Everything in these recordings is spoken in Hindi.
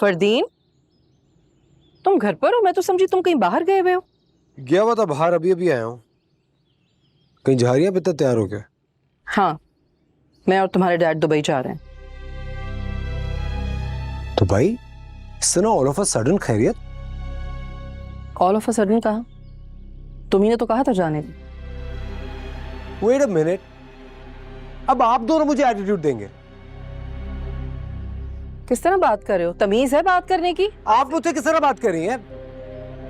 फरदीन, तुम घर पर हो? मैं तो समझी तुम कहीं बाहर गए हुए हो। गया हुआ था बाहर, अभी अभी आया हूँ। कहीं जा रही है बेटा? तैयार हो गया? हाँ, मैं और तुम्हारे डैड दुबई जा रहे हैं। दुबई? सुना ऑल ऑफ अ सडन खैरियत? ऑल ऑफ अ सडन कहा? तुम्ही ने तो कहा था जाने की। वेट अ मिनट, अब आप दोनों मुझे एटीट्यूड देंगे? किस तरह बात कर रहे हो? तमीज है बात करने की? आप मुझसे किस तरह बात कर रही हैं?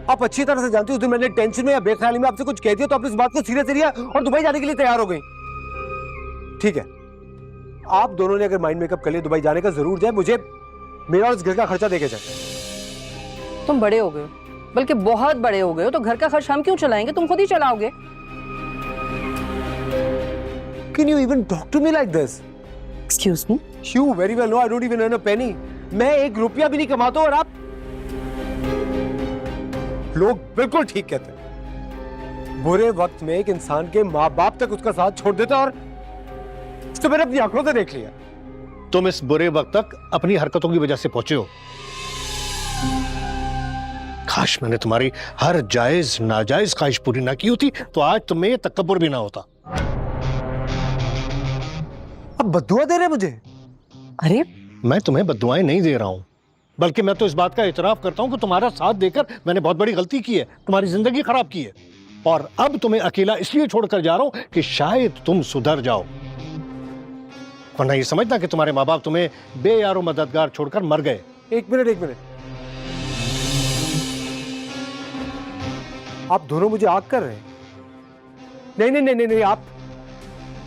आप अच्छी तरह से जानती हो, उस दिन मैंने टेंशन में या बेख्याली में आपसे कुछ कह दिया तो आपने इस बात को सीरियस लिया और दुबई जाने के लिए तैयार हो गई। ठीक है, आप दोनों ने अगर माइंड मेकअप कर लिया दुबई जाने का, जरूर जाए, मुझे मेरा और इस घर का खर्चा देके जाए। तुम बड़े हो गए हो, बल्कि बहुत बड़े हो गए हो, तो घर का खर्च हम क्यों चलाएंगे? तुम खुद ही चलाओगे। Can you even talk to me like this? Excuse me? You very well know I don't even earn a penny. मैं एक रुपया भी नहीं कमाता हूं और आप लोग बिल्कुल ठीक कहते हैं। बुरे वक्त में एक इंसान के माँ बाप तक उसका साथ छोड़ देता और तो मैंने अपनी आंखों से देख लिया। तुम इस बुरे वक्त तक अपनी हरकतों की वजह से पहुंचे हो। काश मैंने तुम्हारी हर जायज नाजायज ख्वाहिश पूरी ना की होती तो आज तुम्हें ये तकब्बुर भी ना होता। अब बद्दुआ दे रहे मुझे? अरे मैं तुम्हें बद्दुआएं नहीं दे रहा हूं, बल्कि मैं तो इस बात का इतराफ करता हूं कि तुम्हारा साथ देकर मैंने बहुत बड़ी गलती की है, तुम्हारी जिंदगी खराब की है, और अब तुम्हें अकेला इसलिए छोड़कर जा रहा हूं कि शायद तुम सुधर जाओ। वरना ये समझना कि तुम्हारे माँ बाप तुम्हें बेयारो मददगार छोड़कर मर गए। एक मिनट, आप दोनों मुझे आग कर रहे हैं। नहीं,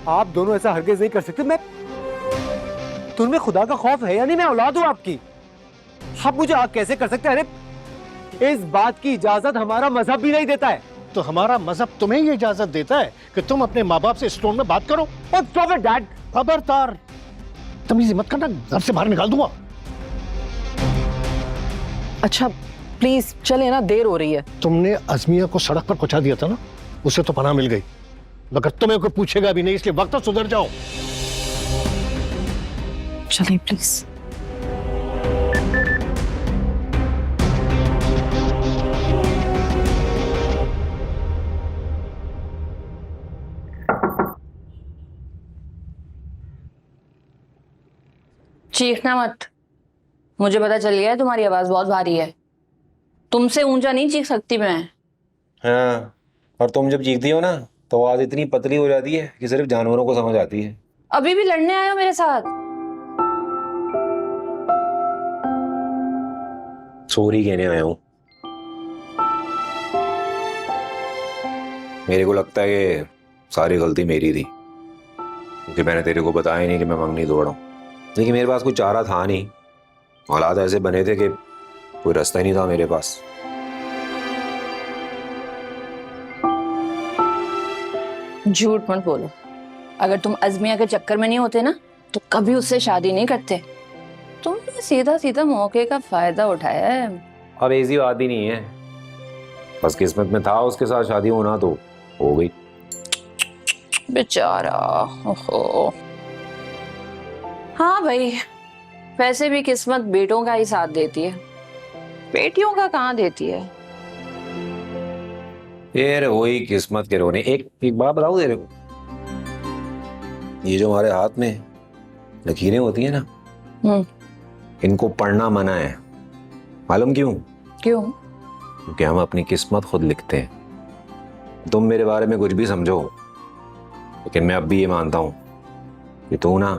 आप दोनों ऐसा हरगिज़ नहीं कर सकते। मैं तुम्हें खुदा का खौफ है या नहीं? मैं औलाद हूं आपकी, आप मुझे आग कैसे कर सकते हैं? अरे इस बात की इजाजत हमारा मजहब भी नहीं देता है। तो हमारा मजहब तुम्हें ये इजाजत देता है कि तुम अपने माँ बाप से इस टोन में बात करो? और स्टॉप इट डैड। खबरदार, तमीज़ मत करना, घर से बाहर निकाल दूंगा। अच्छा प्लीज चले ना, देर हो रही है। तुमने अज़मिया को सड़क पर पहुंचा दिया था ना, उसे तो पनाह मिल गई, मगर तुम्हें कोई पूछेगा भी नहीं, इसलिए वक्त सुधर जाओ। चलिए प्लीज। चीखना मत, मुझे पता चल गया है तुम्हारी आवाज बहुत भारी है। तुमसे ऊंचा नहीं चीख सकती मैं। हाँ, और तुम जब चीखती हो ना तो आवाज इतनी पतली हो जाती है कि सिर्फ जानवरों को समझ आती है। अभी भी लड़ने आए हो मेरे साथ? सॉरी कहने आया हूं। मेरे को लगता है कि सारी गलती मेरी थी, क्योंकि मैंने तेरे को बताया नहीं कि मैं मंगनी दौड़ा हूं। लेकिन मेरे पास कोई चारा था नहीं, हालात ऐसे बने थे कि कोई रास्ता ही नहीं था मेरे पास। झूठ मत बोलो, अगर तुम अज़मिया के चक्कर में नहीं होते ना तो कभी उससे शादी नहीं करते। तुमने सीधा सीधा मौके का फायदा उठाया है। अब ऐसी बात ही नहीं है, बस किस्मत में था उसके साथ शादी होना तो हो गई। बेचारा, ओहो। हाँ भाई, वैसे भी किस्मत बेटों का ही साथ देती है, बेटियों का कहाँ देती है। यार वही किस्मत के रोने। एक बात बताऊं तेरे को, ये जो हमारे हाथ में लकीरें होती है ना, इनको पढ़ना मना है। मालूम क्यों? क्यों? क्योंकि हम अपनी किस्मत खुद लिखते हैं। तुम मेरे बारे में कुछ भी समझो, लेकिन मैं अब भी ये मानता हूं कि तू ना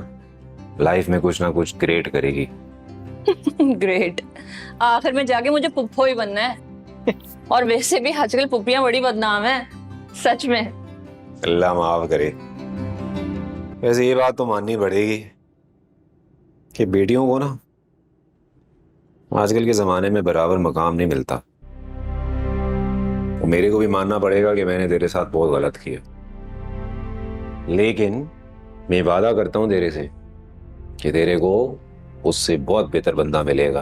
लाइफ में कुछ ना कुछ ग्रेट करेगी। ग्रेट? आखिर में जाके मुझे पुप्पो ही बनना है। और वैसे भी आजकल पुप्पियां बड़ी बदनाम है, सच में। अल्लाह माफ करे। वैसे ये बात तो माननी पड़ेगी कि बेटियों को ना आजकल के जमाने में बराबर मकाम नहीं मिलता। और मेरे को भी मानना पड़ेगा कि मैंने तेरे साथ बहुत गलत किया, लेकिन मैं वादा करता हूं तेरे से कि तेरे को उससे बहुत बेहतर बंदा मिलेगा,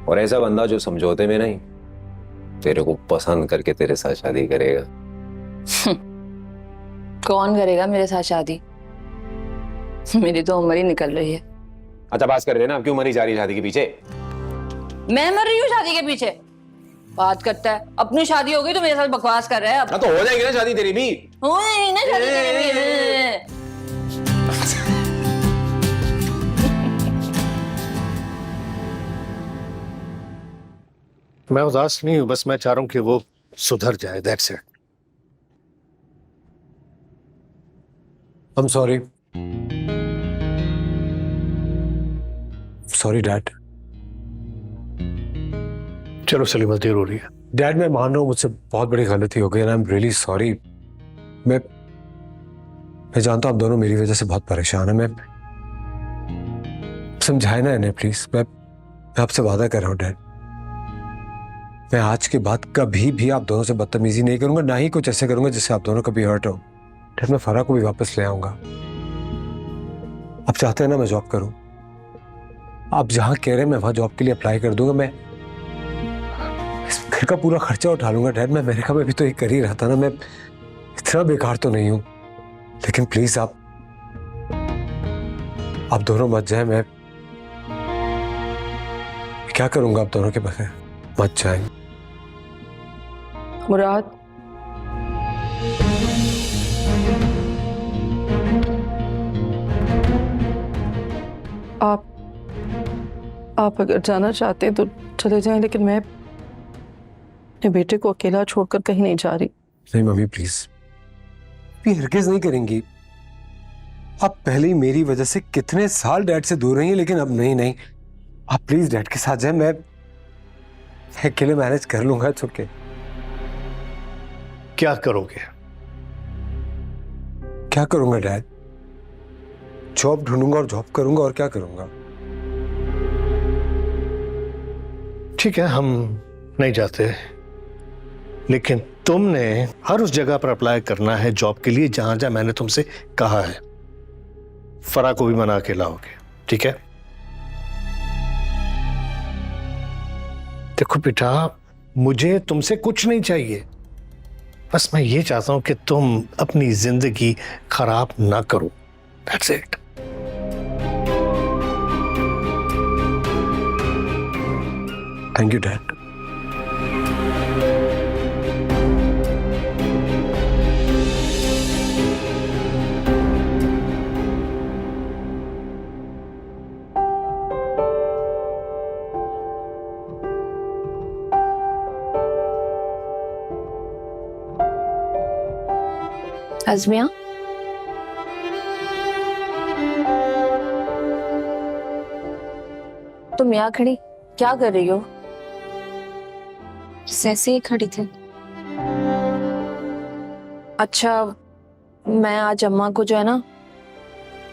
और ऐसा बंदा जो समझौते में नहीं, तेरे को पसंद करके तेरे साथ शादी करेगा। कौन करेगा मेरे साथ शादी? मेरी तो उम्र ही निकल रही है। अच्छा बात कर रहे हैं ना, अब क्यों मरी जा रही है शादी के पीछे? मैं मर रही हूँ शादी के पीछे? बात करता है, अपनी शादी हो गई तो मेरे साथ बकवास कर रहा है। अब हाँ तो हो जाएगी ना शादी तेरी भी। हो नहीं ना शादी तेरी भी। मैं उदास नहीं हूं, बस मैं चाह रहा हूं कि वो सुधर जाए, that's it. I'm sorry. Sorry, Dad. चलो सलीमा, देर हो रही है। डैड मैं मान रहा हूँ मुझसे बहुत बड़ी गलती हो गई and I am really sorry. मैं जानता हूँ आप दोनों मेरी वजह से बहुत परेशान है। मैं समझाए ना इन्हें प्लीज। मैं आपसे वादा कर रहा हूँ डैड, मैं आज के बाद कभी भी आप दोनों से बदतमीजी नहीं करूंगा, ना ही कुछ ऐसे करूंगा जिससे आप दोनों कभी हर्ट हो। डैड मैं फराह को भी वापस ले आऊंगा। आप चाहते हैं ना मैं जॉब करूं, आप जहां कह रहे हैं मैं वहां जॉब के लिए अप्लाई कर दूंगा। मैं इस घर का पूरा खर्चा उठा लूंगा। डैड मैं अमेरिका में भी तो ये कर ही रहा था ना, मैं इतना बेकार तो नहीं हूं। लेकिन प्लीज आप दोनों मत जाए। मैं क्या करूंगा आप दोनों के बगैर? मत जाए मुराद, आप अगर जाना चाहते हैं तो चले जाएं, लेकिन मैं अपने बेटे को अकेला छोड़कर कहीं नहीं जा रही। नहीं मम्मी प्लीज, ये हरगिज नहीं करेंगी। आप पहले ही मेरी वजह से कितने साल डैड से दूर रही हैं, लेकिन अब नहीं। आप प्लीज डैड के साथ जाएं। मैं अकेले मैनेज कर लूंगा। It's okay. क्या करोगे? क्या करूंगा डैड? जॉब ढूंढूंगा और जॉब करूंगा, और क्या करूंगा? ठीक है, हम नहीं जाते, लेकिन तुमने हर उस जगह पर अप्लाई करना है जॉब के लिए जहां जहां मैंने तुमसे कहा है। फराह को भी मना के लाओगे, ठीक है? देखो बेटा, मुझे तुमसे कुछ नहीं चाहिए, बस मैं ये चाहता हूं कि तुम अपनी जिंदगी खराब ना करो। That's it. Thank you dad. Azmiya, तुम यहाँ खड़ी क्या कर रही हो? ऐसे ही खड़ी थी। अच्छा, मैं आज अम्मा को जो है ना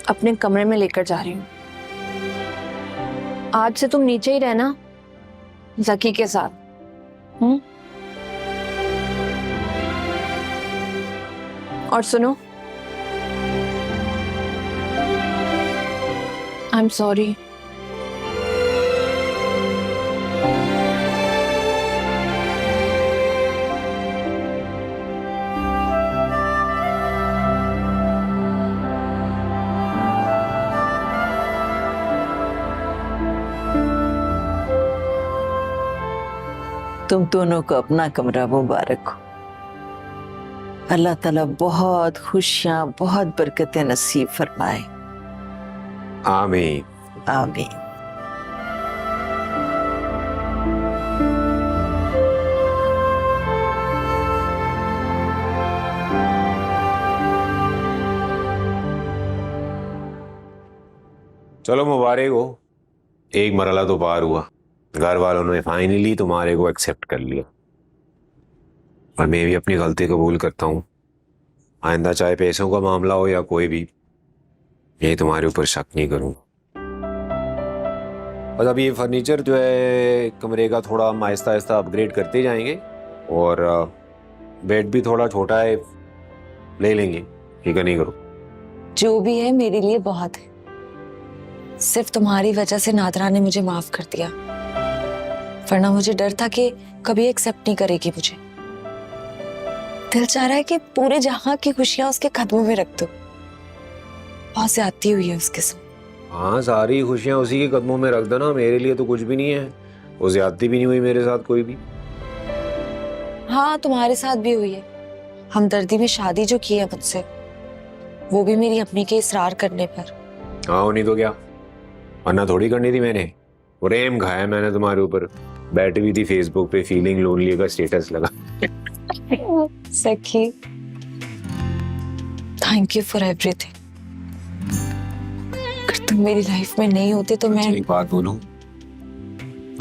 अपने कमरे में लेकर जा रही हूँ। आज से तुम नीचे ही रहना ज़की के साथ। और सुनो, आई एम सॉरी। तुम दोनों को अपना कमरा मुबारक हो। अल्लाह ताला बहुत खुशियां, बहुत बरकतें नसीब फरमाए। आमीन आमीन। चलो मुबारक हो, एक मरहला तो पार हुआ। घर वालों ने फाइनली तुम्हारे को एक्सेप्ट कर लिया, और मैं भी अपनी गलती कबूल करता हूँ। आइंदा चाहे पैसों का मामला हो या कोई भी, ये तुम्हारे ऊपर शक नहीं करूँगा। बस अब ये फर्नीचर जो है कमरे का थोड़ा हम आहिस्ता आहिस्ता अपग्रेड करते जाएंगे, और बेड भी थोड़ा छोटा है, ले लेंगे। ठीक है, नहीं करो। जो भी है मेरे लिए बहुत है। सिर्फ तुम्हारी वजह से नादरा ने मुझे माफ कर दिया, वरना मुझे डर था कि कभी एक्सेप्ट नहीं करेगी मुझे। दिल चाह रहा है कि पूरे जहां की खुशियां उसके कदमों में रख दो। बहुत ज्यादती हुई है उसके साथ। हाँ, सारी खुशियां उसी के कदमों में रख देना, मेरे लिए तो कुछ भी नहीं है। वो ज्यादती भी नहीं हुई मेरे साथ कोई भी। हाँ, तुम्हारे साथ भी हुई है। हमदर्दी में शादी जो की है मुझसे, वो भी मेरी अम्मी के इसरार करने पर। हाँ, नहीं तो क्या, वरना थोड़ी करनी थी मैंने। प्रेम खाया मैंने तुम्हारे ऊपर। बैठी हुई थी फेसबुक पे, फीलिंग लोनली का स्टेटस लगा। सखी, थैंक यू फॉर एवरीथिंग। अगर तुम मेरी लाइफ में नहीं होते तो मैं एक बात बोलूं,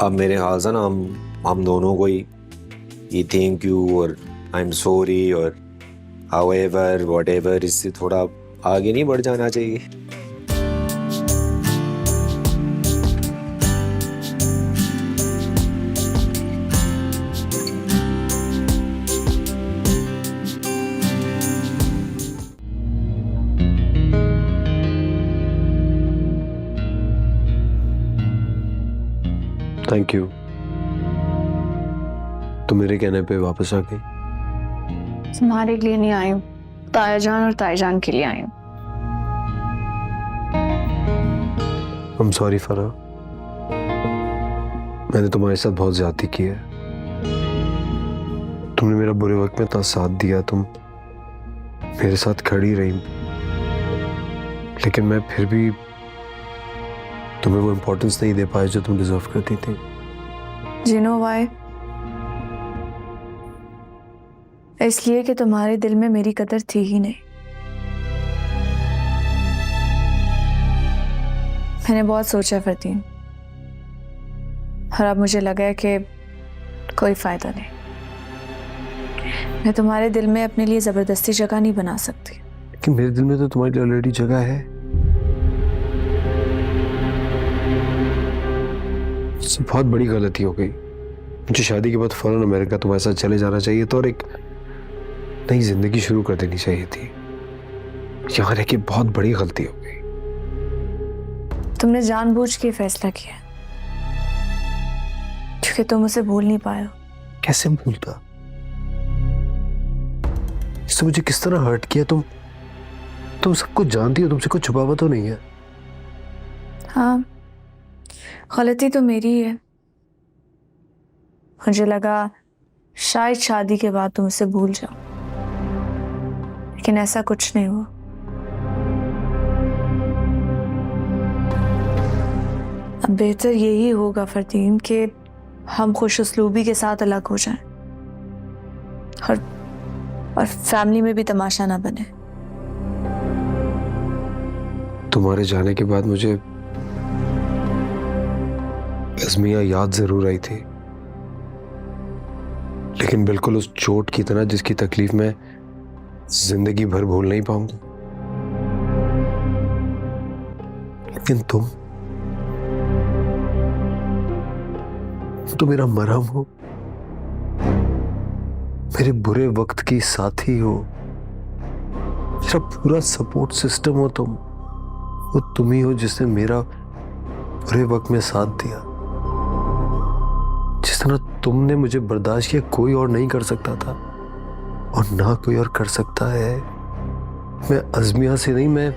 अब मेरे ख्याल से ना हम दोनों को ही ये थैंक यू और आई एम सॉरी और हाउएवर व्हाटएवर इससे थोड़ा आगे नहीं बढ़ जाना चाहिए। Thank you. तुम मेरे कहने पे वापस आ गई। तुम्हारे लिए नहीं आई हूँ, ताया जान और ताई जान के लिए आई हूँ। I'm sorry फरा, मैंने तुम्हारे साथ बहुत ज्यादती की है। तुमने मेरा बुरे वक्त में इतना साथ दिया, तुम मेरे साथ खड़ी रही, लेकिन मैं फिर भी तुम्हें वो इम्पोर्टेंस नहीं दे पाया जो तुम डिजर्व करती थी। You know why? इसलिए कि तुम्हारे दिल में मेरी कदर थी ही नहीं। मैंने बहुत सोचा फरदीन, और अब मुझे लगा है कि कोई फायदा नहीं। मैं तुम्हारे दिल में अपने लिए जबरदस्ती जगह नहीं बना सकती। लेकिन मेरे दिल में तो तुम्हारे लिए ऑलरेडी जगह है। इससे बहुत बड़ी गलती हो गई। मुझे शादी के बाद फौरन अमेरिका तुम्हारे साथ चले जाना चाहिए था और एक नई जिंदगी शुरू कर देनी चाहिए थी। यहाँ रह के बहुत बड़ी गलती हो गई। तुमने जानबूझ के फैसला किया क्योंकि तुम उसे भूल नहीं पाए हो। कैसे भूलता? इससे मुझे किस तरह हर्ट किया? तुम सब कुछ जानती हो, तुमसे कुछ छुपावा तो नहीं है। हाँ, गलती तो मेरी ही है। मुझे लगा शायद शादी के बाद तुम उसे भूल जाओ, लेकिन ऐसा कुछ नहीं हुआ। अब बेहतर यही होगा फरदीन कि हम खुश उसलूबी के साथ अलग हो जाएं और फैमिली में भी तमाशा ना बने। तुम्हारे जाने के बाद मुझे अज़मिया याद जरूर आई थी, लेकिन बिल्कुल उस चोट की तरह जिसकी तकलीफ मैं जिंदगी भर भूल नहीं पाऊंगा। लेकिन तुम तो मेरा मरहम हो, मेरे बुरे वक्त की साथी हो, मेरा पूरा सपोर्ट सिस्टम हो तुम। वो तुम ही हो जिसने मेरा बुरे वक्त में साथ दिया। जिस तरह तुमने मुझे बर्दाश्त किया कोई और नहीं कर सकता था, और ना कोई और कर सकता है। मैं अज़मिया से नहीं, मैं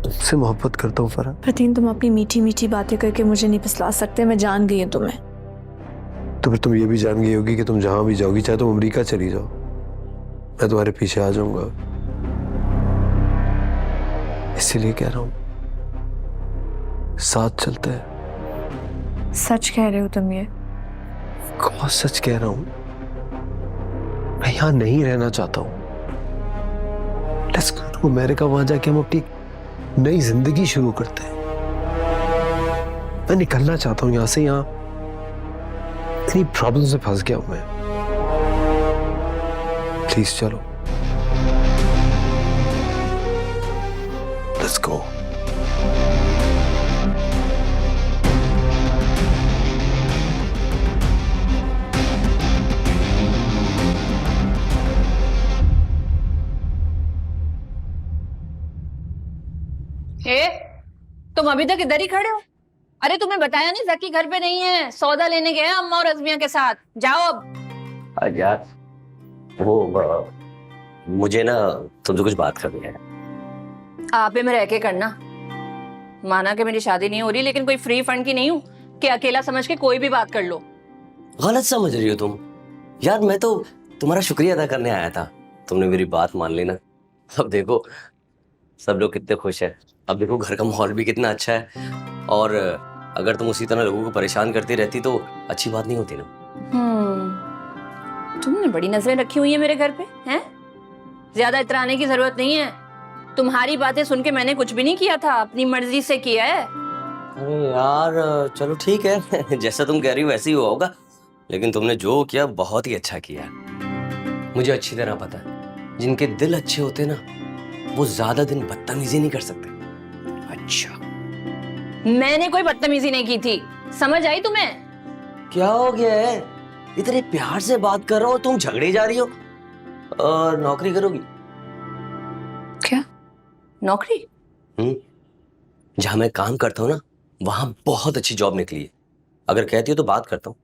तुमसे मोहब्बत करता हूँ फरा। फरदीन, तुम अपनी मीठी मीठी बातें करके मुझे नहीं फुसला सकते। मैं जान गई हूँ तुम्हें। तो फिर तुम ये भी जान गई होगी कि तुम जहां भी जाओगी, चाहे तुम अमेरिका चली जाओ, मैं तुम्हारे पीछे आ जाऊंगा। इसीलिए कह रहा हूं, साथ चलते हैं। सच कह रहे हो तुम ये? बहुत सच कह रहा हूं। मैं यहां नहीं रहना चाहता हूं। लेट्स गो टू अमेरिका, वहां जाके हम अपनी नई जिंदगी शुरू करते हैं। मैं निकलना चाहता हूं यहां से। यहां इतनी प्रॉब्लम से फंस गया हूं मैं। प्लीज चलो, लेट्स गो। तुम अभी तक इधर ही खड़े हो? अरे तुम्हें बताया नहीं, जकी घर पे नहीं है, सौदा लेने गए हैं अम्मा और अज़मिया के साथ। जाओ अब। यार, वो मुझे ना तुमसे कुछ बात करनी है। आप ही में रह के करना। माना कि मेरी शादी नहीं हो रही, लेकिन कोई फ्री फंड की नहीं हूँ कि अकेला समझ के कोई भी बात कर लो। गलत समझ रही हो तुम। यार मैं तो तुम्हारा शुक्रिया अदा करने आया था, तुमने मेरी बात मान ली ना। अब देखो सब लोग कितने खुश हैं। अब देखो घर का माहौल भी कितना अच्छा है। और अगर तुम उसी तरह लोगों को परेशान करती रहती तो अच्छी बात नहीं होती ना। तुमने बड़ी नजरें रखी हुई है मेरे घर पे, हैं? ज्यादा इतराने की जरूरत नहीं है। तुम्हारी बातें सुन के मैंने कुछ भी नहीं किया था, अपनी मर्जी से किया है। अरे यार चलो ठीक है जैसा तुम कह रही हो वैसे ही हुआ होगा, लेकिन तुमने जो किया बहुत ही अच्छा किया। मुझे अच्छी तरह पता है जिनके दिल अच्छे होते ना वो ज्यादा दिन बदतमीजी नहीं कर सकते। अच्छा, मैंने कोई बदतमीजी नहीं की थी, समझ आई तुम्हें? क्या हो गया है? इतने प्यार से बात कर रहा हो, तुम झगड़े जा रही हो। और नौकरी करोगी? क्या नौकरी? जहां मैं काम करता हूँ ना वहां बहुत अच्छी जॉब निकली है। अगर कहती हो तो बात करता हूँ।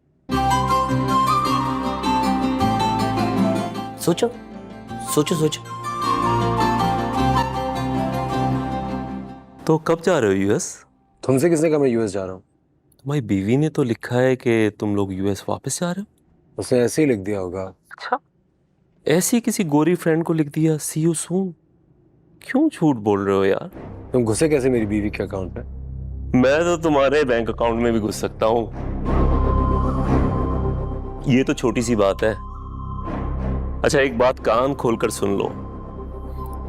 सोचो सोचो सोचो। तो कब जा रहे हो यूएस? तुमसे किसने कहा मैं यूएस जा रहा हूँ? तुम्हारी बीवी ने तो लिखा है कि तुम लोग यूएस वापस जा रहे हो। उसने ऐसे ही लिख दिया होगा। अच्छा, ऐसी किसी गोरी फ्रेंड को लिख दिया सी यू सून? क्यों झूठ बोल रहे हो यार? तुम घुसे कैसे मेरी बीवी के अकाउंट में? मैं तो तुम्हारे बैंक अकाउंट में भी घुस सकता हूँ। ये तो छोटी सी बात है। अच्छा एक बात कान खोलकर सुन लो,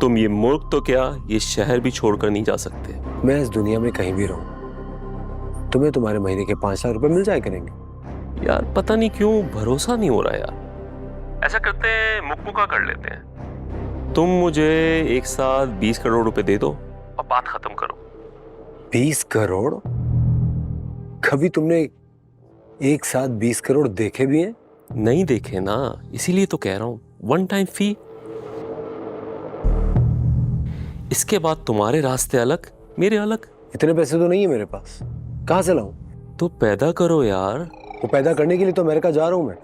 तुम ये मुल्क तो क्या ये शहर भी छोड़कर नहीं जा सकते। मैं इस दुनिया में कहीं भी रहूं तुम्हें तुम्हारे महीने के 5 लाख रुपए मिल जाए करेंगे। यार पता नहीं क्यों भरोसा नहीं हो रहा यार। ऐसा करते हैं मुक्का कर लेते हैं। तुम मुझे एक साथ 20 करोड़ रुपए दे दो और बात खत्म करो। 20 करोड़? कभी तुमने एक साथ 20 करोड़ देखे भी हैं? नहीं देखे ना, इसीलिए तो कह रहा हूं। वन टाइम फी, इसके बाद तुम्हारे रास्ते अलग मेरे अलग। इतने पैसे तो नहीं है मेरे पास, कहां से लाऊं? तो पैदा करो यार। वो पैदा करने के लिए तो अमेरिका जा रहा हूं मैं।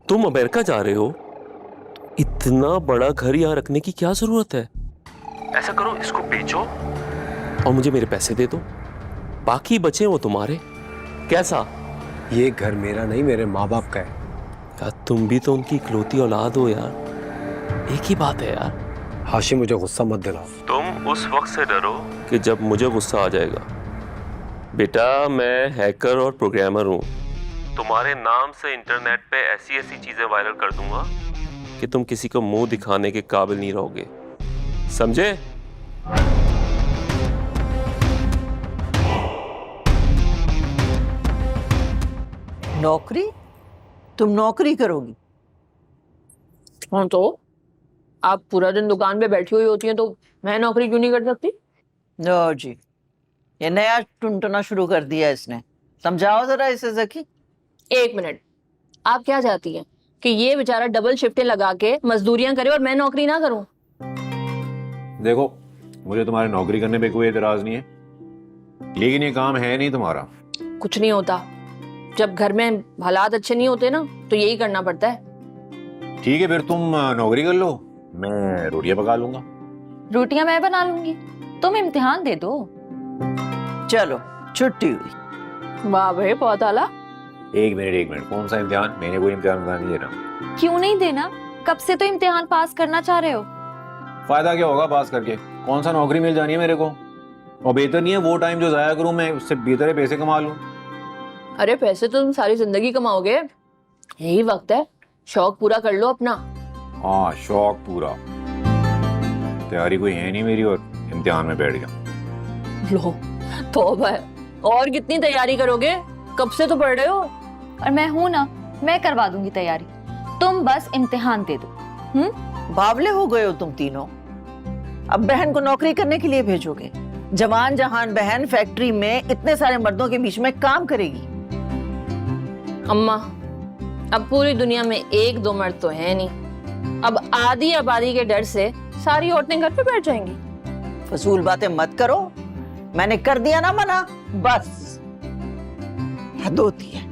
तुम अमेरिका जा रहे हो? इतना बड़ा घर यहाँ रखने की क्या जरूरत है? ऐसा करो इसको बेचो और मुझे मेरे पैसे दे दो, बाकी बचे वो तुम्हारे। कैसा? ये घर मेरा नहीं मेरे माँ बाप का है। यार तुम भी तो उनकी इकलौती औलाद हो यार, एक ही बात है यार। हाशिम मुझे गुस्सा मत दिलाओ। तुम उस वक्त से डरो कि जब मुझे गुस्सा आ जाएगा। बेटा मैं हैकर और प्रोग्रामर हूँ, तुम्हारे नाम से इंटरनेट पे ऐसी ऐसी चीजें वायरल कर दूंगा कि तुम किसी को मुंह दिखाने के काबिल नहीं रहोगे, समझे? नौकरी? तुम नौकरी करोगी? हाँ तो आप पूरा दिन दुकान पे बैठी हुई होती हैं तो मैं नौकरी क्यों नहीं कर सकती? लो जी, ये नया टुनटुना शुरू कर दिया इसने। समझाओ जरा इसे ज़की। एक मिनट, आप क्या चाहती हैं कि ये बेचारा डबल शिफ्टें लगा के मजदूरियां करे और मैं नौकरी ना करूं? देखो मुझे तुम्हारी नौकरी करने पे कोई एतराज नहीं है, लेकिन ये काम है नहीं तुम्हारा। कुछ नहीं होता, जब घर में हालात अच्छे नहीं होते ना तो यही करना पड़ता है। ठीक है फिर तुम नौकरी कर लो, मैं रोटियां पका लूंगा। रोटियां मैं बना लूंगी, तुम इम्तिहान दे दो। चलो छुट्टी हुई। वाह भाई बहुत आला। एक मिनट, कौन सा इम्तिहान? मैंने कोई इम्तिहान नहीं देना। क्यों नहीं देना? कब से तो इम्तिहान पास करना चाह रहे हो। फायदा क्या होगा पास करके? कौन सा नौकरी मिल जानी है मेरे को? और बेहतर नहीं है वो टाइम जो जाया करूं मैं, उससे बेहतर है पैसे कमा लूं। अरे पैसे तो तुम सारी जिंदगी कमाओगे, यही वक्त है शौक पूरा कर लो अपना। हाँ शौक पूरा, तैयारी कोई है नहीं मेरी और इम्तिहान में बैठ गया। लो तौबा है, और कितनी तैयारी करोगे? कब से तो पढ़ रहे हो। और मैं हूं ना, मैं करवा दूंगी तैयारी, तुम बस इम्तिहान दे दो। बावले हो गए हो तुम तीनों। अब बहन को नौकरी करने के लिए भेजोगे? जवान जहान बहन फैक्ट्री में इतने सारे मर्दों के बीच में काम करेगी। अम्मा अब पूरी दुनिया में 1-2 मर्द तो है नहीं, अब आधी आबादी के डर से सारी औरतें घर पे बैठ जाएंगी। फजूल बातें मत करो, मैंने कर दिया ना मना, बस। हद होती है।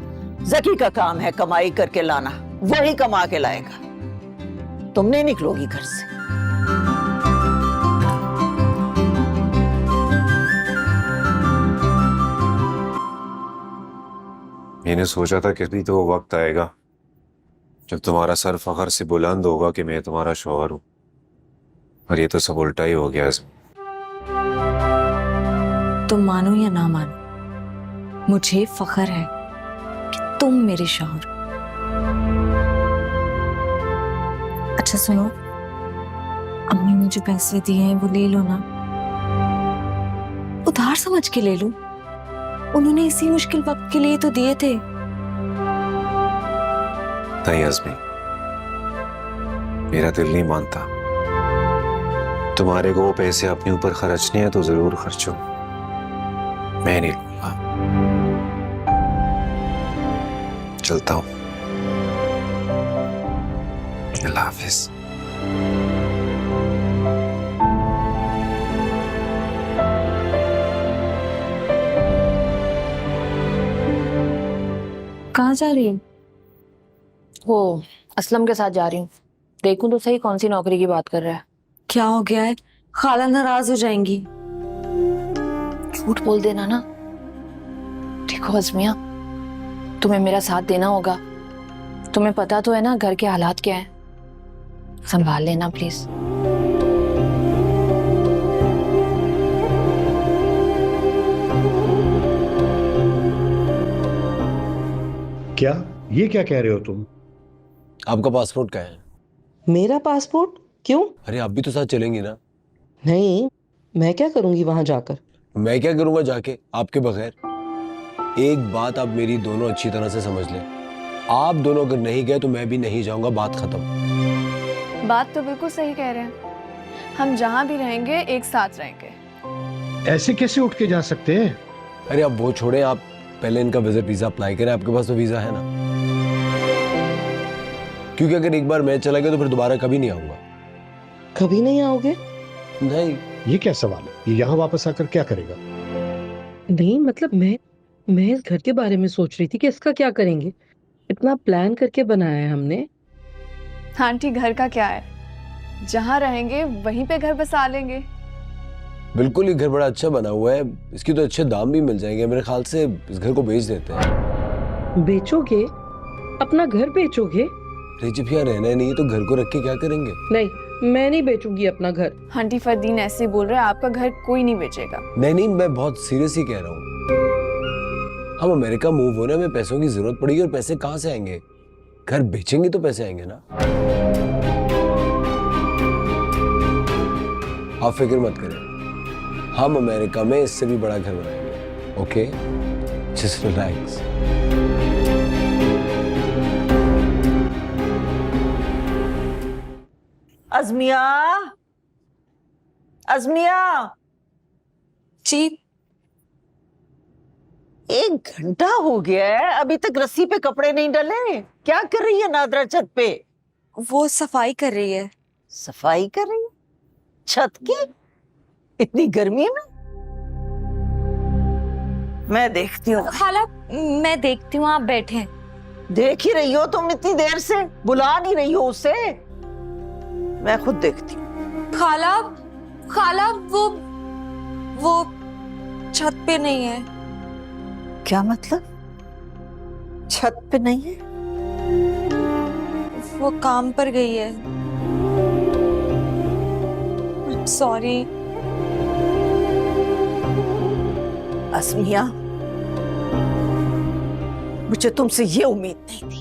ज़की का काम है कमाई करके लाना, वही कमा के लाएगा, तुम नहीं निकलोगी घर से। मैंने सोचा था कि तो वो वक्त आएगा जब तुम्हारा सर फखर से बुलंद होगा कि मैं तुम्हारा शौहर हूं, और ये तो सब उल्टा ही हो गया। तुम मानो या ना मानो, मुझे फख्र है कि तुम मेरे शौहर हो। अच्छा सुनो, अम्मी मुझे पैसे दिए हैं वो ले लो ना, उधार समझ के ले लो, उन्होंने इसी मुश्किल वक्त के लिए तो दिए थे। नहीं अज़मी, मेरा दिल नहीं मानता। तुम्हारे को वो पैसे अपने ऊपर खर्चने हैं तो जरूर खर्चो, मैं नहीं लूंगा। चलता हूं, अल्लाह हाफिज। कहाँ जा रही हो? वो असलम के साथ जा रही हूँ, देखूं तो सही कौन सी नौकरी की बात कर रहा है। क्या हो गया है? खाला नाराज हो जाएंगी। झूठ बोल देना ना। देखो अज़मिया, तुम्हें मेरा साथ देना होगा। तुम्हें पता तो है ना घर के हालात क्या हैं, संभाल लेना प्लीज। क्या ये क्या कह रहे हो तुम? आपका पासपोर्ट कहाँ है? मेरा पासपोर्ट? क्यों? अरे आप भी तो साथ चलेंगी ना? नहीं, मैं क्या करूंगी वहां जाकर? मैं क्या करूंगा जाके आपके बगैर? एक बात आप मेरी दोनों अच्छी तरह से समझ लें, आप दोनों अगर नहीं गए तो मैं भी नहीं जाऊंगा, बात खत्म। बात तो बिल्कुल सही कह रहे हैं, हम जहाँ भी रहेंगे एक साथ रहेंगे। ऐसे कैसे उठ के जा सकते हैं? अरे आप वो छोड़े, आप पहले इनका विजिट वीजा अप्लाई करें, आपके पास तो वीजा है ना? क्योंकि अगर एक बार मैं चला गया तो फिर दोबारा कभी नहीं आऊंगा। कभी नहीं आओगे? नहीं। ये क्या सवाल है? ये यहाँ वापस आकर क्या करेगा? नहीं मतलब मैं इस घर के बारे में सोच रही थी कि इसका क्या करेंगे। इतना प्लान करके बनाया है हमने। आंटी घर का क्या है, जहाँ रहेंगे वहीं पे घर बसा लेंगे। बिल्कुल, ये घर बड़ा अच्छा बना हुआ है, इसकी तो अच्छे दाम भी मिल जाएंगे। मेरे ख्याल से इस घर को बेच देते हैं। बेचोगे? अपना घर बेचोगे? अरे जब यहाँ रहना ही नहीं है तो घर को रख के क्या करेंगे? नहीं, मैं नहीं बेचूंगी अपना घर। आंटी फरदीन ऐसे बोल रहे हैं, आपका घर कोई नहीं बेचेगा। नहीं, मैं बहुत सीरियस ही कह रहा हूँ। हम अमेरिका मूव होने में पैसों की जरूरत पड़ेगी, और पैसे कहाँ से आएंगे? घर बेचेंगे तो पैसे आएंगे ना। आप फिक्र मत करें, हम अमेरिका में इससे भी बड़ा घर बनाएंगे। Okay, just relax. Azmiya, Azmiya ji. 1 घंटा हो गया है, अभी तक रस्सी पे कपड़े नहीं डले। क्या कर रही है नादरा छत पे? वो सफाई कर रही है। सफाई कर रही है छत की? इतनी गर्मी में? मैं देखती हूँ। खाला मैं देखती हूँ, आप बैठे। देख ही रही हो तुम इतनी देर से, बुला नहीं रही हो उसे? मैं खुद देखती हूँ। खाला खाला वो छत पे नहीं है। क्या मतलब? छत पे नहीं है? वो काम पर गई है। सॉरी। अज़मिया, मुझे तुमसे ये उम्मीद नहीं थी।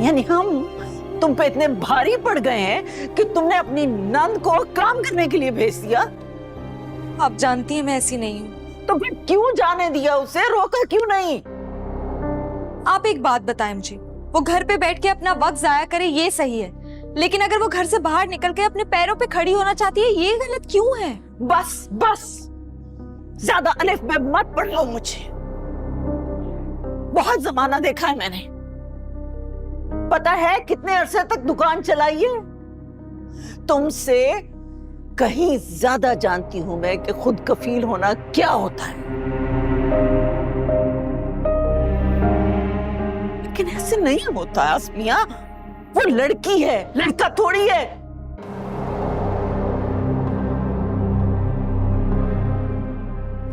यानी हम तुम पे इतने भारी पड़ गए हैं कि तुमने अपनी नंद को काम करने के लिए भेज दिया। आप जानती हैं मैं ऐसी नहीं हूँ। तो फिर क्यों जाने दिया उसे? रोका क्यों नहीं? आप एक बात बताएं मुझे, वो घर पे बैठ के अपना वक्त जाया करे ये सही है, लेकिन अगर वो घर से बाहर निकल के अपने पैरों पे खड़ी होना चाहती है ये गलत क्यों है? बस बस, ज्यादा अलिफ में मत पढ़ लो मुझे। बहुत जमाना देखा है मैंने। पता है कितने अरसे तक दुकान चलाई है? तुमसे कहीं ज्यादा जानती हूं मैं कि खुद कफील होना क्या होता है। लेकिन ऐसे नहीं होता अज़मिया, वो लड़की है, लड़का थोड़ी है।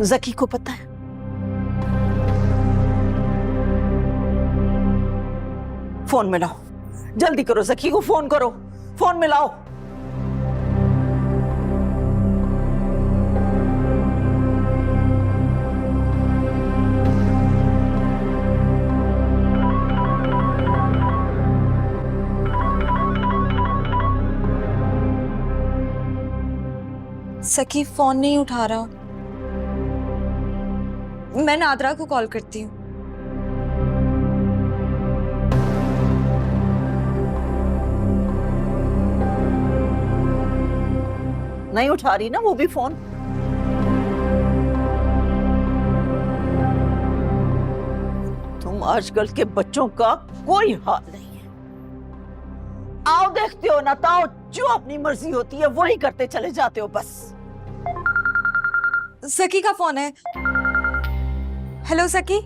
जकी को पता है फोन मिलाओ, जल्दी करो, जकी को फोन करो, फोन मिलाओ। सखी फोन नहीं उठा रहा। मैं नादरा को कॉल करती हूँ। नहीं उठा रही ना वो भी फोन। तुम आजकल के बच्चों का कोई हाल नहीं है। आओ देखते हो ना, ताओ जो अपनी मर्जी होती है वही करते चले जाते हो बस। सखी का फोन है। हेलो सखी।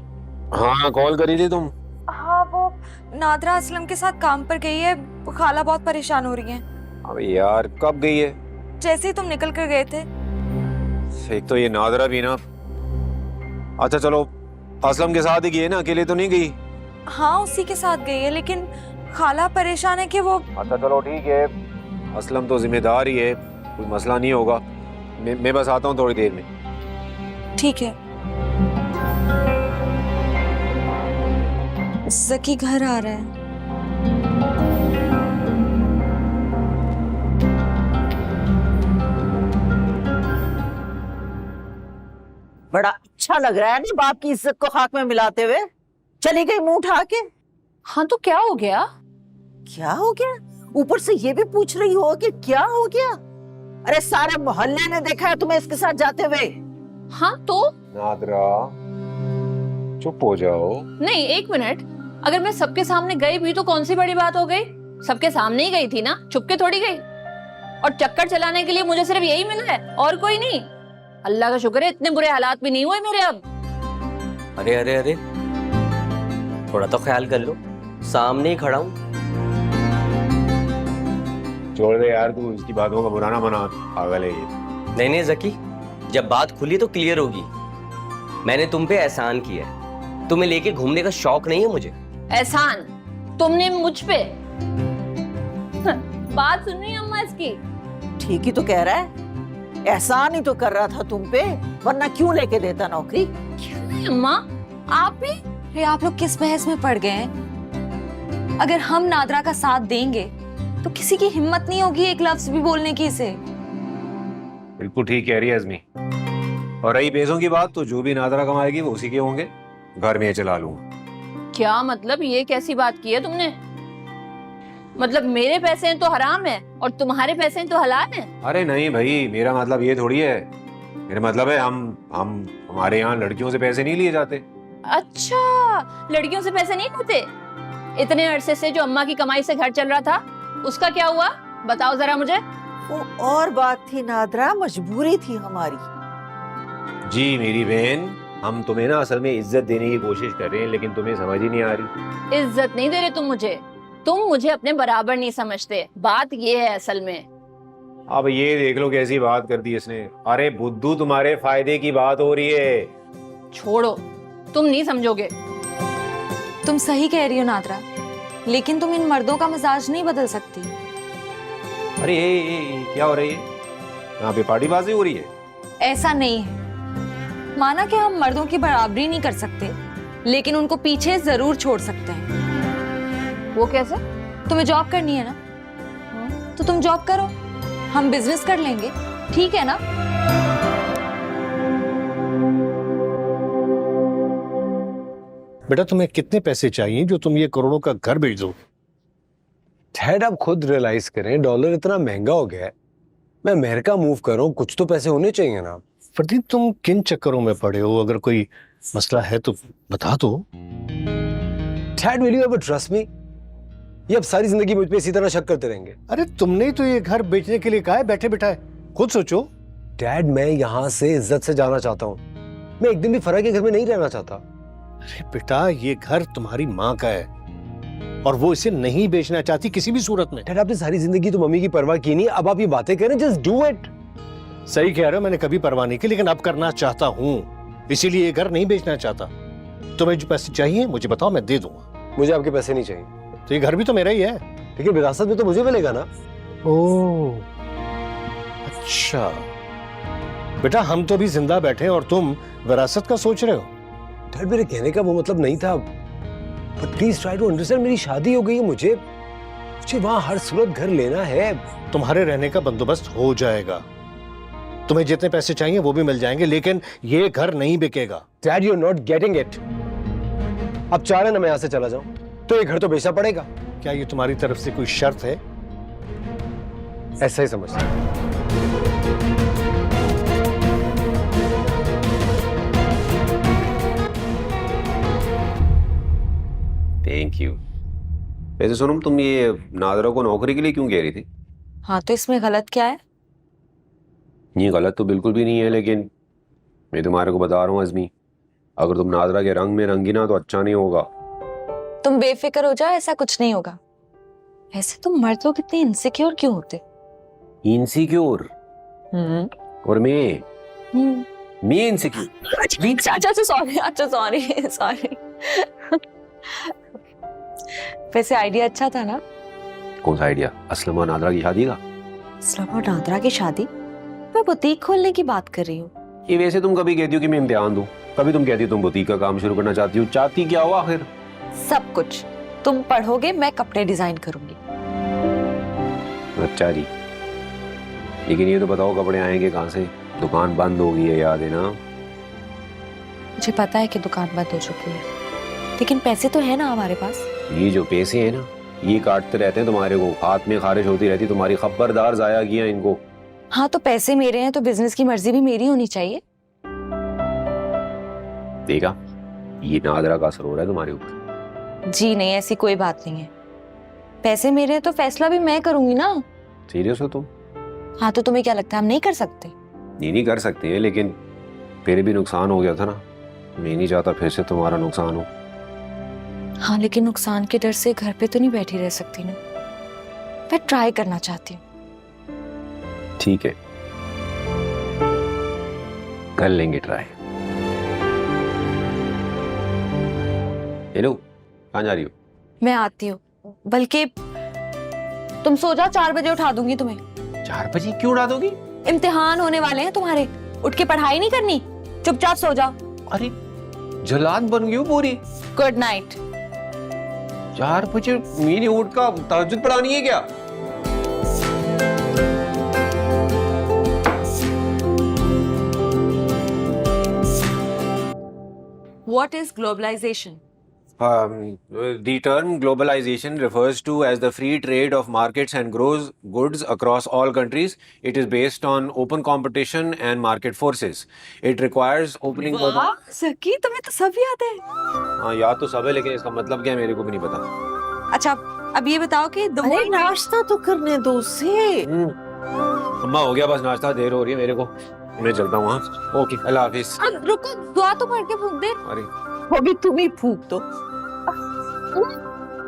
हाँ, कॉल करी थी तुम? हाँ, वो नादरा असलम के साथ काम पर गई है। खाला बहुत परेशान हो रही हैं। अबे यार, कब गई है? जैसे ही तुम निकल कर गए थे। एक तो ये नादरा भी ना। अच्छा चलो, असलम के साथ ही गई है ना, अकेले तो नहीं गई? हाँ, उसी के साथ गई है, लेकिन खाला परेशान है कि वो। अच्छा चलो ठीक है, असलम तो जिम्मेदार ही है, कोई मसला नहीं होगा। मैं बस आता हूँ थोड़ी देर में। ठीक है। जकी घर आ रहा है। बड़ा अच्छा लग रहा है ना बाप की इज्जत को खाक में मिलाते हुए। चली गई मुंह उठा के। हाँ तो क्या हो गया? क्या हो गया? ऊपर से ये भी पूछ रही हो कि क्या हो गया? अरे सारे मोहल्ले ने देखा है तुम्हें इसके साथ जाते हुए। हाँ तो? नादरा, चुप हो जाओ। नहीं, एक मिनट। अगर मैं सबके सामने गई भी तो कौन सी बड़ी बात हो गई? सबके सामने ही गई थी ना, छुप के थोड़ी गई। और चक्कर चलाने के लिए मुझे सिर्फ यही मिला है और कोई नहीं। अल्लाह का शुक्र है इतने बुरे हालात भी नहीं हुए मेरे अब। अरे अरे अरे, थोड़ा तो ख्याल कर लो, सामने ही खड़ा हूँ। छोड़ दे यार, तू इसकी बातों का बुरा ना मना, पागल है ये। नहीं नहीं जकी, जब बात खुली तो क्लियर होगी। मैंने तुम पे एहसान किया है, तुम्हें लेके घूमने का शौक नहीं है मुझे। एहसान तुमने मुझ पे? बात सुन रही है अम्मा इसकी? ठीक ही तो कह रहा है, एहसान ही तो कर रहा था तुम पे, वरना क्यों लेके देता नौकरी? क्यों अम्मा, आप भी? अरे आप लोग किस बहस में पड़ गए हैं? अगर हम नादरा का साथ देंगे तो किसी की हिम्मत नहीं होगी एक लफ्ज भी बोलने की इसे। बिल्कुल ठीक कह रही है अज़मी। और रही पैसों की बात, तो जो भी नादरा कमाएगी वो उसी के होंगे, घर में चला लूंगा। क्या मतलब? ये कैसी बात की है तुमने? मतलब मेरे पैसे हैं तो हराम है और तुम्हारे पैसे हैं तो हलाल है? अरे नहीं भाई, मेरा मतलब ये थोड़ी है। मेरा मतलब है हम हमारे यहाँ लड़कियों से पैसे नहीं लिए जाते। अच्छा, लड़कियों से पैसे नहीं लेते? इतने अरसे से जो अम्मा की कमाई से घर चल रहा था, उसका क्या हुआ? बताओ जरा मुझे। वो और बात थी नादरा, मजबूरी थी हमारी। जी मेरी बहन, हम तुम्हें ना असल में इज्जत देने की कोशिश कर रहे हैं, लेकिन तुम्हें समझ ही नहीं आ रही। इज्जत नहीं दे रहे तुम मुझे अपने बराबर नहीं समझते। बात ये है असल में। अब ये देख लो कैसी बात कर दी इसने। अरे बुद्धू, तुम्हारे फायदे की बात हो रही है। छोड़ो, तुम नहीं समझोगे। तुम सही कह रही हो नादरा, लेकिन तुम इन मर्दों का मिजाज नहीं बदल सकती। अरे ये क्या हो रही है यहाँ पे? पार्टीबाजी हो रही है? ऐसा नहीं है। माना कि हम मर्दों की बराबरी नहीं कर सकते, लेकिन उनको पीछे जरूर छोड़ सकते हैं। वो कैसे? तुम्हें जॉब करनी है ना, तो तुम जॉब करो, हम बिजनेस कर लेंगे, ठीक है ना? बेटा, तुम्हें कितने पैसे चाहिए जो तुम ये करोड़ों का घर बेच दोगे? डैड, आप खुद रियलाइज करें, डॉलर इतना महंगा हो गया है। मैं अमेरिका मूव कर रहा हूँ, कुछ तो पैसे होने चाहिए ना। प्रदीप, तुम किन चक्करों में पड़े हो? अगर कोई मसला है तो बता दो। Dad, will you ever trust me? ये अब सारी जिंदगी मुझ पे इसी तरह शक करते रहेंगे? अरे तुमने ही तो ये घर बेचने के लिए कहा है, बैठे बिठाए। खुद सोचो। डैड, मैं यहाँ से इज्जत से जाना चाहता हूँ। मैं एक दिन भी फरा के घर में नहीं रहना चाहता। अरे बेटा, ये घर तुम्हारी माँ का है और वो इसे नहीं बेचना चाहती किसी भी सूरत में। डैड, आपने सारी जिंदगी तो मम्मी की परवाह की नहीं, अब आप ये बातें करें, जस्ट डू इट। सही कह रहे हो, मैंने कभी परवाह नहीं की, लेकिन अब करना चाहता हूँ, इसीलिए ये घर नहीं बेचना चाहता। तुम्हें जो पैसे चाहिए मुझे बताओ, मैं दे दूंगा। मुझे आपके पैसे नहीं चाहिए। तो ये घर भी तो मेरा ही है। लेकिन विरासत में तो मुझे मिलेगा ना। ओह अच्छा, बेटा हम तो अभी जिंदा बैठे और तुम विरासत का सोच रहे हो। डैड मेरे कहने का वो मतलब नहीं था, but please try to understand. मेरी शादी हो गई है, मुझे वहां हर सूरत घर लेना है। तुम्हारे रहने का बंदोबस्त हो जाएगा, तुम्हें जितने पैसे चाहिए वो भी मिल जाएंगे, लेकिन ये घर नहीं बिकेगा। Dad you are not getting it. अब चाह रहे ना मैं यहाँ से चला जाऊं, तो ये घर तो बेचना पड़ेगा। क्या ये तुम्हारी तरफ से कोई शर्त है? ऐसा ही समझता हूं। Thank you. वैसे सोनम, तुम ये नादरा को नौकरी के लिए क्यों कह रही थी? हाँ तो इसमें गलत क्या है? ये गलत तो बिल्कुल भी नहीं है, लेकिन मैं तुम्हारे को बता रहा हूँ अज़मी, अगर तुम नादरा के रंग में रंगी ना तो अच्छा नहीं होगा। तुम बेफिक्र हो जाओ, ऐसा कुछ नहीं होगा। ऐसे तुम मर्द लोग इतने इनसिक्योर क्यों होते? इनसिक्योर? और मैं इनसिक्योर? अच्छा सॉरी। वैसे आइडिया अच्छा था ना? कौन सा आइडिया? असलम और नादरा की शादी का? असलम और नादरा की शादी? मैं बुटीक खोलने की बात कर रही हूँ। ये वैसे तुम कभी कहती हो कि मैं इम्तिहान दूं, कभी तुम कहती हो तुम बुटीक का काम शुरू करना चाहती हो। चाहती क्या हुआ आखिर? सब कुछ। तुम पढ़ोगे, मैं कपड़े डिजाइन करूंगी। अच्छा जी, लेकिन ये तो बताओ कपड़े आएंगे कहाँ से? दुकान बंद हो गई है, याद है ना? मुझे पता है कि दुकान बंद हो चुकी है, लेकिन पैसे तो है ना हमारे पास। ये जो पैसे हैं ना, ये काटते रहते हैं तुम्हारे को, हाथ में खारिश होती रहती तुम्हारी। खबरदार, जाया किया इनको। हाँ तो पैसे मेरे हैं तो बिजनेस की मर्जी भी मेरी होनी चाहिए। देखा, ये नादरा का असर हो रहा है तुम्हारे ऊपर। जी नहीं, ऐसी कोई बात नहीं है। पैसे मेरे हैं तो फैसला भी मैं करूंगी ना। सीरियस हो तुम? हाँ तो तुम्हें क्या लगता है हम नहीं कर सकते? नहीं कर सकते हैं, लेकिन फिर भी नुकसान हो गया था ना। मैं नहीं चाहता फिर से तुम्हारा नुकसान हो। हाँ लेकिन नुकसान के डर से घर पे तो नहीं बैठी रह सकती ना। मैं ट्राई करना चाहती हूँ। ठीक है, कर लेंगे ट्राई। हेलो, कहाँ जा रही हो? मैं आती हूँ, बल्कि तुम सो जाओ, 4 बजे उठा दूंगी तुम्हें। 4 बजे क्यों उड़ा दोगी? इम्तिहान होने वाले हैं तुम्हारे, उठ के पढ़ाई नहीं करनी, चुपचाप सो जाओ। अरे जलाद बन गई हो पूरी। Good night. 4 बजे मेरी उठ का तहज्जुद पढ़ानी है क्या? What is globalization? The term globalization refers to as the free trade of markets and grows goods across all countries. It is based on open competition and market forces. It requires opening. वाह सकी, तुम्हें तो सब याद है। हाँ याद तो सब है, लेकिन इसका मतलब क्या है मेरे को भी नहीं पता। अच्छा अब ये बताओ कि अरे नाश्ता तो करने दो उसे। अम्मा हो गया बस नाश्ता, देर हो रही है मेरे को, मैं चलता हूँ। हाँ ओके, अल्लाह हाफिज। अब रुको, दुआ तो पढ़ के फूंक दे। अरे अभी तुम ही फूंक दो।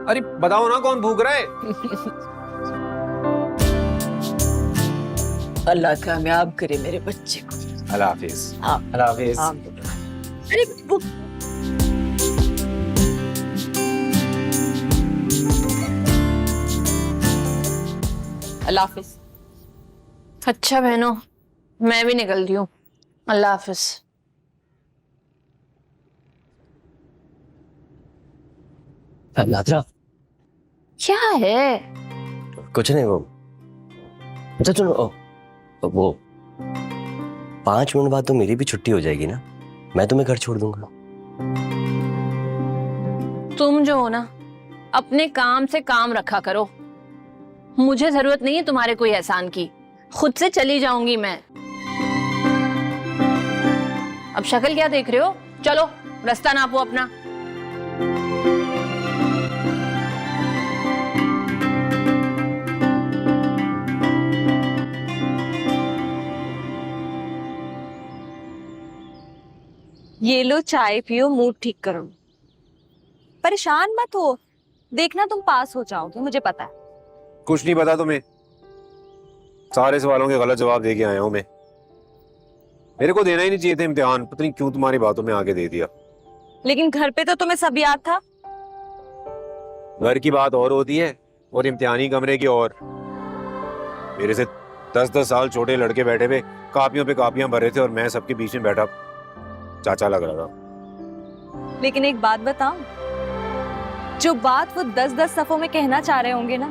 अरे बताओ ना कौन भूख रहा है? अल्लाह कामयाब करे मेरे बच्चे को। अल्लाह हाफिज। हाँ। अल्लाह हाफिज। हाँ। अरे वो अल्लाह हाफिज। अच्छा बहनों, मैं भी निकल रही हूँ। अल्लाह हाफिज। नादरा, क्या है? कुछ नहीं। वो अच्छा सुनो, वो 5 मिनट बाद तो मेरी भी छुट्टी हो जाएगी ना, मैं तुम्हें घर छोड़ दूंगा। तुम जो हो ना, अपने काम से काम रखा करो। मुझे जरूरत नहीं है तुम्हारे कोई एहसान की, खुद से चली जाऊंगी मैं। अब शक्ल क्या देख रहे हो? चलो रास्ता नापो अपना। ये लो चाय पियो, मूड ठीक करो। परेशान मत हो, देखना तुम पास हो जाओगे, मुझे पता है। कुछ नहीं पता तुम्हें, सारे सवालों के गलत जवाब दे के आया हूं मैं। मेरे को देना ही नहीं चाहिए था इम्तिहान, पता नहीं क्यों तुम्हारी बातों में आके दे दिया। लेकिन घर पे तो तुम्हें सब याद था। घर की बात और होती है और इम्तिहानी कमरे की और। मेरे से 10-10 साल छोटे लड़के बैठे हुए कापियों पे कापियां भर रहे थे और मैं सबके बीच में बैठा चाचा लग रहा था। लेकिन एक बात बताऊं, जो बात वो 10-10 सफों में कहना चाह रहे होंगे ना,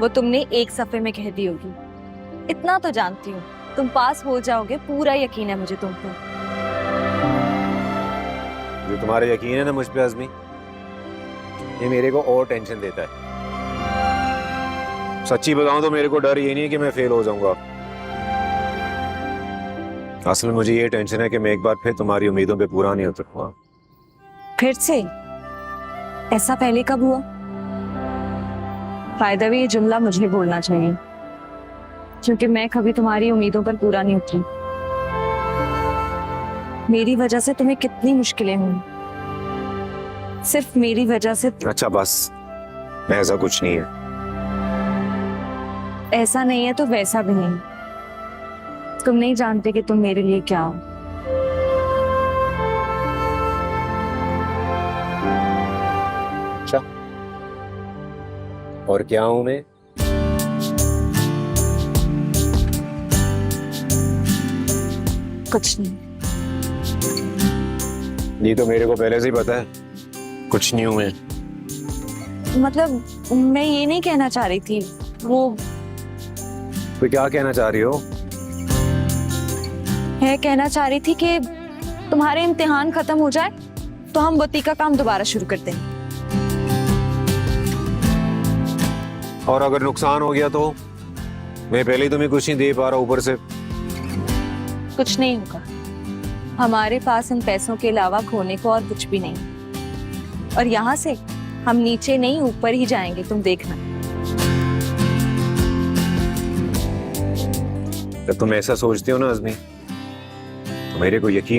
वो तुमने एक सफे में कह दी होगी। इतना तो जानती हूँ, तुम पास हो जाओगे, पूरा यकीन है मुझे तुम पर। जो तुम्हारा यकीन है ना मुझ पे आजमी, ये मेरे को और टेंशन देता है। सच्ची बताऊं तो मेरे को डर ये नहीं है कि मैं फेल हो जाऊंगा। असल में मुझे ये टेंशन है कि मैं एक बार फिर तुम्हारी उम्मीदों पे पूरा नहीं उतरूंगा। फिर से? ऐसा पहले कब हुआ? फायदा भी ये जुमला मुझे बोलना चाहिए, क्योंकि मैं कभी तुम्हारी उम्मीदों पर पूरा नहीं उतरी। मेरी वजह से तुम्हें कितनी मुश्किलें हुई, सिर्फ मेरी वजह से। अच्छा बस, ऐसा कुछ नहीं है। ऐसा नहीं है तो वैसा भी नहीं। तुम नहीं जानते कि तुम मेरे लिए क्या हो। अच्छा, और क्या हूं मैं? कुछ नहीं। ये तो मेरे को पहले से ही पता है, कुछ नहीं हूं मैं। मतलब मैं ये नहीं कहना चाह रही थी, वो तो क्या कहना चाह रही हो? है कहना चाह रही थी कि तुम्हारे इम्तिहान खत्म हो जाए तो हम बुटीक का काम दोबारा शुरू करते हैं। और अगर नुकसान हो गया तो? मैं पहले ही तुम्हें कुछ नहीं दे पा रहा, ऊपर से कुछ नहीं होगा। हमारे पास इन पैसों के अलावा खोने को और कुछ भी नहीं, और यहाँ से हम नीचे नहीं ऊपर ही जाएंगे, तुम देखना। जब तुम ऐसा सोचती हो ना आजमी, तो मेरे को यकीन